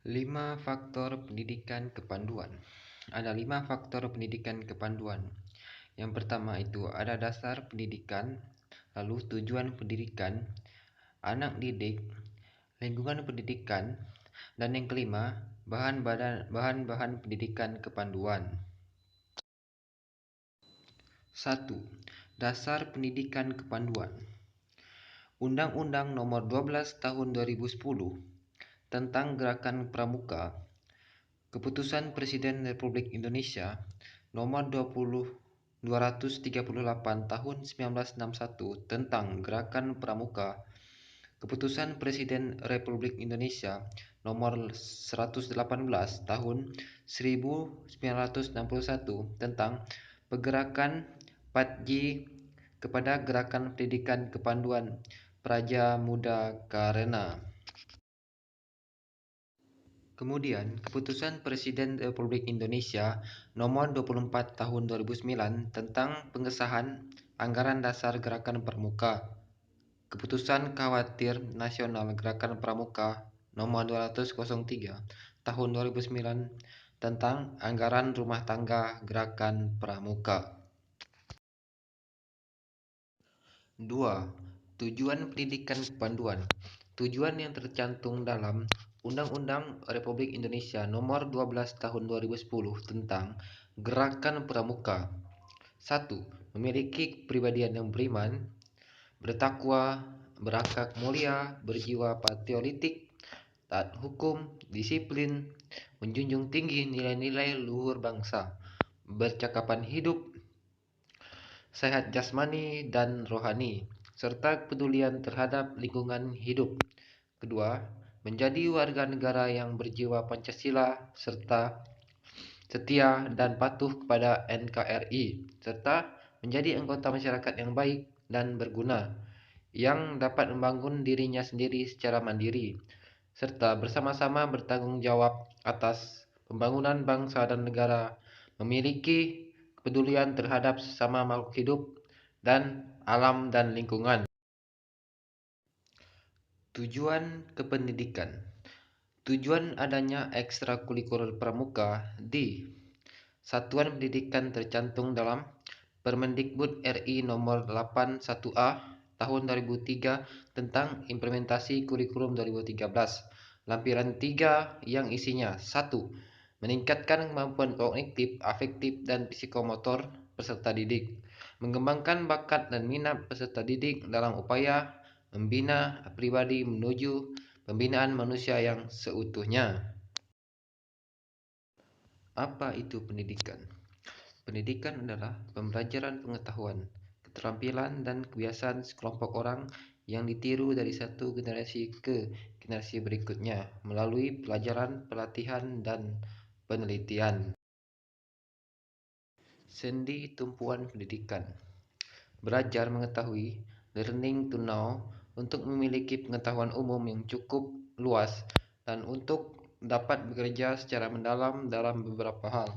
5 faktor pendidikan kepanduan. Ada 5 faktor pendidikan kepanduan. Yang pertama itu ada dasar pendidikan, lalu tujuan pendidikan, anak didik, lingkungan pendidikan, dan yang kelima, bahan-bahan pendidikan kepanduan. 1. Dasar pendidikan kepanduan. Undang-Undang Nomor 12 Tahun 2010 tentang Gerakan Pramuka, Keputusan Presiden Republik Indonesia Nomor 238 Tahun 1961 tentang Gerakan Pramuka, Keputusan Presiden Republik Indonesia Nomor 118 Tahun 1961 tentang Pergerakan 4J kepada Gerakan Pendidikan Kepanduan Praja Muda Karena. Kemudian, Keputusan Presiden Republik Indonesia Nomor 24 Tahun 2009 tentang pengesahan Anggaran Dasar Gerakan Pramuka, Keputusan Khawatir Nasional Gerakan Pramuka Nomor 203 Tahun 2009 tentang Anggaran Rumah Tangga Gerakan Pramuka. 2. Tujuan pendidikan kepanduan. Tujuan yang tercantum dalam Undang-Undang Republik Indonesia Nomor 12 Tahun 2010 tentang Gerakan Pramuka. 1. Memiliki kepribadian yang beriman, bertakwa, berakhlak mulia, berjiwa patriotik, taat hukum, disiplin, menjunjung tinggi nilai-nilai luhur bangsa, bercakapan hidup, sehat jasmani dan rohani, serta kepedulian terhadap lingkungan hidup. Kedua, menjadi warga negara yang berjiwa Pancasila serta setia dan patuh kepada NKRI, serta menjadi anggota masyarakat yang baik dan berguna, yang dapat membangun dirinya sendiri secara mandiri, serta bersama-sama bertanggung jawab atas pembangunan bangsa dan negara, memiliki kepedulian terhadap sesama makhluk hidup dan alam dan lingkungan. Tujuan kependidikan. Tujuan adanya ekstrakurikuler pramuka di Satuan Pendidikan tercantum dalam Permendikbud RI Nomor 81A Tahun 2003 tentang Implementasi Kurikulum 2013, lampiran 3 yang isinya 1. Meningkatkan kemampuan kognitif, afektif, dan psikomotor peserta didik, mengembangkan bakat dan minat peserta didik dalam upaya membina pribadi menuju pembinaan manusia yang seutuhnya. Apa itu pendidikan? Pendidikan adalah pembelajaran pengetahuan, keterampilan, dan kebiasaan sekelompok orang yang ditiru dari satu generasi ke generasi berikutnya melalui pelajaran, pelatihan, dan penelitian. Sendi tumpuan pendidikan. Belajar mengetahui, learning to know, untuk memiliki pengetahuan umum yang cukup luas dan untuk dapat bekerja secara mendalam dalam beberapa hal.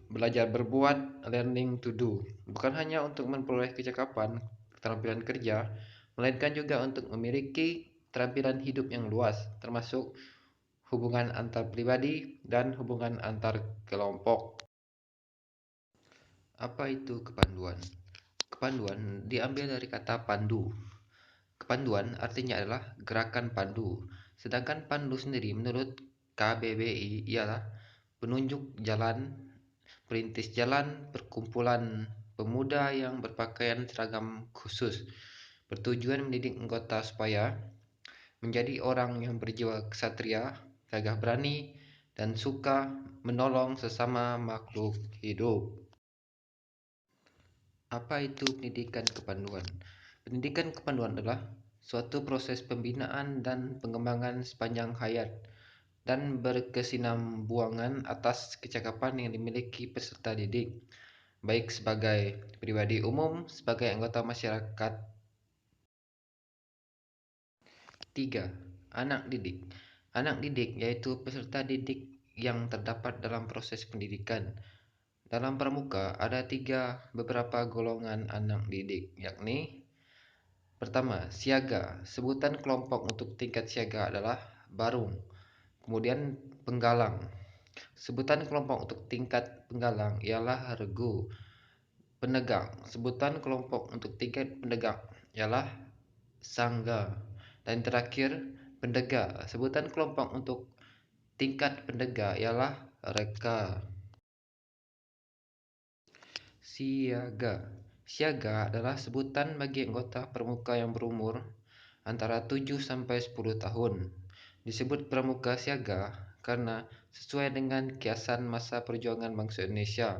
Belajar berbuat, learning to do, bukan hanya untuk memperoleh kecakapan, keterampilan kerja, melainkan juga untuk memiliki keterampilan hidup yang luas, termasuk hubungan antar pribadi dan hubungan antar kelompok. Apa itu kepanduan? Kepanduan diambil dari kata pandu. Kepanduan artinya adalah gerakan pandu, sedangkan pandu sendiri menurut KBBI ialah penunjuk jalan, perintis jalan, perkumpulan pemuda yang berpakaian seragam khusus, bertujuan mendidik anggota supaya menjadi orang yang berjiwa ksatria, gagah berani, dan suka menolong sesama makhluk hidup. Apa itu pendidikan kepanduan? Pendidikan kepanduan adalah suatu proses pembinaan dan pengembangan sepanjang hayat dan berkesinambungan atas kecakapan yang dimiliki peserta didik, baik sebagai pribadi umum, sebagai anggota masyarakat. 3. Anak didik. Anak didik yaitu peserta didik yang terdapat dalam proses pendidikan. Dalam pramuka ada beberapa golongan anak didik, yakni pertama, siaga. Sebutan kelompok untuk tingkat siaga adalah barung. Kemudian penggalang. Sebutan kelompok untuk tingkat penggalang ialah regu. Penegak. Sebutan kelompok untuk tingkat penegak ialah sangga. Dan terakhir, pendegak. Sebutan kelompok untuk tingkat pendegak ialah reka. Siaga. Siaga adalah sebutan bagi anggota pramuka yang berumur antara 7 sampai 10 tahun. Disebut pramuka siaga karena sesuai dengan kiasan masa perjuangan bangsa Indonesia,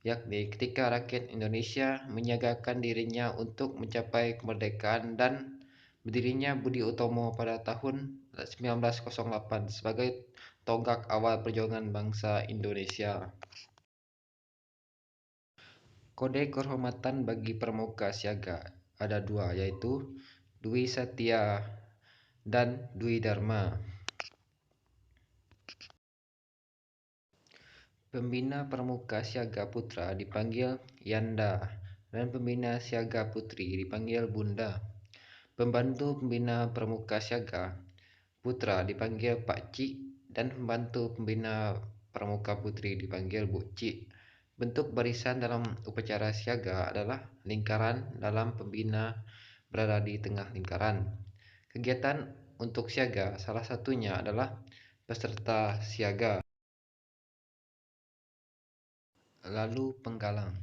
yakni ketika rakyat Indonesia menyiagakan dirinya untuk mencapai kemerdekaan dan berdirinya Budi Utomo pada tahun 1908 sebagai tonggak awal perjuangan bangsa Indonesia. Kode kehormatan bagi pramuka siaga ada dua, yaitu Dwi Satya dan Dwi Dharma. Pembina pramuka siaga putra dipanggil Yanda dan pembina siaga putri dipanggil Bunda. Pembantu pembina pramuka siaga putra dipanggil Pak Cik dan pembantu pembina pramuka putri dipanggil Bu Cik. Bentuk barisan dalam upacara siaga adalah lingkaran dalam pembina berada di tengah lingkaran. Kegiatan untuk siaga salah satunya adalah peserta siaga. Lalu penggalang.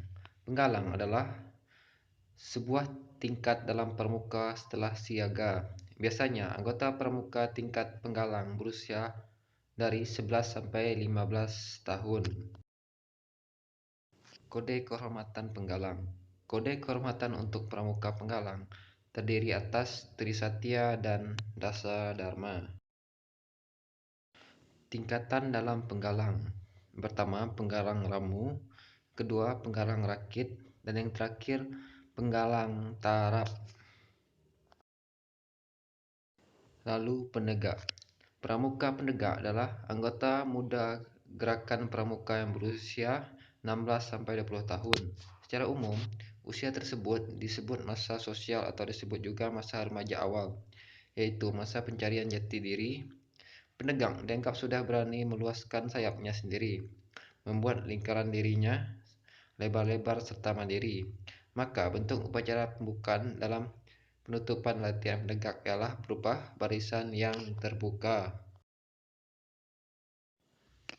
Penggalang adalah sebuah tingkat dalam pramuka setelah siaga. Biasanya anggota pramuka tingkat penggalang berusia dari 11 sampai 15 tahun. Kode kehormatan penggalang. Kode kehormatan untuk pramuka penggalang terdiri atas Trisatya dan Dasa Dharma. Tingkatan dalam penggalang. Pertama, penggalang ramu, kedua, penggalang rakit, dan yang terakhir, penggalang tarap. Lalu penegak. Pramuka penegak adalah anggota muda gerakan pramuka yang berusia 16 sampai 20 tahun. Secara umum, usia tersebut disebut masa sosial atau disebut juga masa remaja awal, yaitu masa pencarian jati diri. Penegak dianggap sudah berani meluaskan sayapnya sendiri, membuat lingkaran dirinya lebar-lebar serta mandiri. Maka bentuk upacara pembukaan dalam penutupan latihan penegak ialah berupa barisan yang terbuka.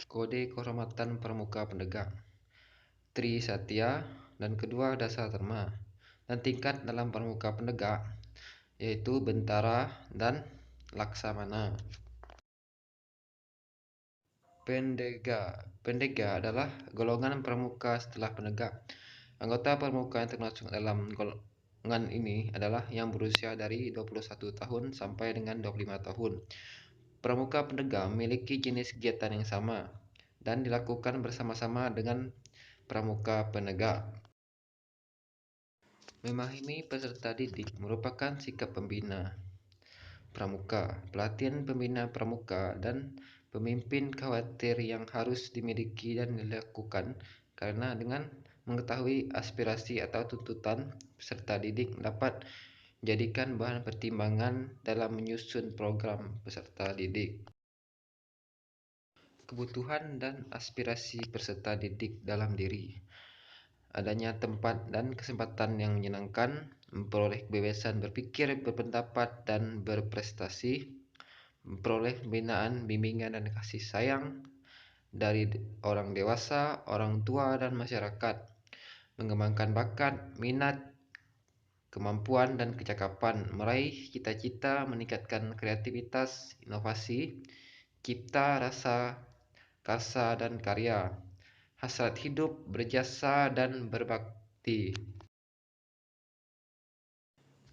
Kode kehormatan pramuka penegak. Tri Satya dan kedua Dasa Dharma. Dan tingkat dalam pramuka penegak yaitu Bentara dan Laksamana. Pendega. Pendega adalah golongan pramuka setelah penegak. Anggota pramuka yang termasuk dalam golongan ini adalah yang berusia dari 21 tahun sampai dengan 25 tahun. Pramuka penegak memiliki jenis kegiatan yang sama dan dilakukan bersama-sama dengan pramuka penegak. Memahami peserta didik merupakan sikap pembina pramuka, pelatihan pembina pramuka, dan pemimpin khawatir yang harus dimiliki dan dilakukan karena dengan mengetahui aspirasi atau tuntutan peserta didik dapat menjadikan bahan pertimbangan dalam menyusun program peserta didik. Kebutuhan dan aspirasi peserta didik dalam diri. Adanya tempat dan kesempatan yang menyenangkan, memperoleh kebebasan berpikir, berpendapat, dan berprestasi, memperoleh pembinaan, bimbingan, dan kasih sayang dari orang dewasa, orang tua, dan masyarakat, mengembangkan bakat, minat, kemampuan, dan kecakapan, meraih cita-cita, meningkatkan kreativitas, inovasi, cipta, rasa, karsa, dan karya, hasrat hidup, berjasa, dan berbakti.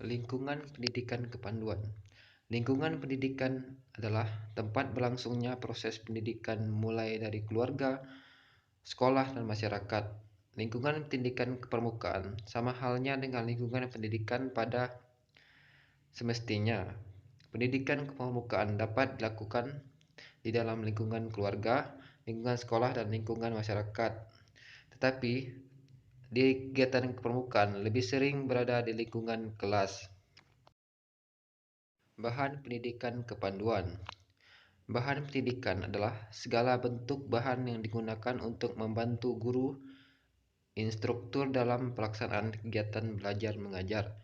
Lingkungan pendidikan kepanduan. Lingkungan pendidikan adalah tempat berlangsungnya proses pendidikan mulai dari keluarga, sekolah, dan masyarakat. Lingkungan pendidikan kepramukaan sama halnya dengan lingkungan pendidikan pada semestinya. Pendidikan kepramukaan dapat dilakukan di dalam lingkungan keluarga, lingkungan sekolah, dan lingkungan masyarakat. Tetapi di kegiatan kepramukaan lebih sering berada di lingkungan kelas. Bahan pendidikan kepanduan. Bahan pendidikan adalah segala bentuk bahan yang digunakan untuk membantu guru, instruktur dalam pelaksanaan kegiatan belajar mengajar.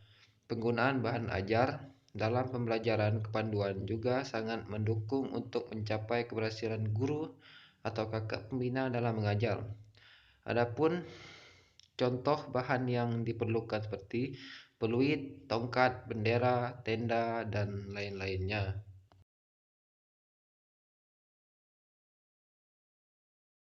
Penggunaan bahan ajar dalam pembelajaran kepanduan juga sangat mendukung untuk mencapai keberhasilan guru atau kakak pembina dalam mengajar. Adapun contoh bahan yang diperlukan seperti peluit, tongkat, bendera, tenda, dan lain-lainnya.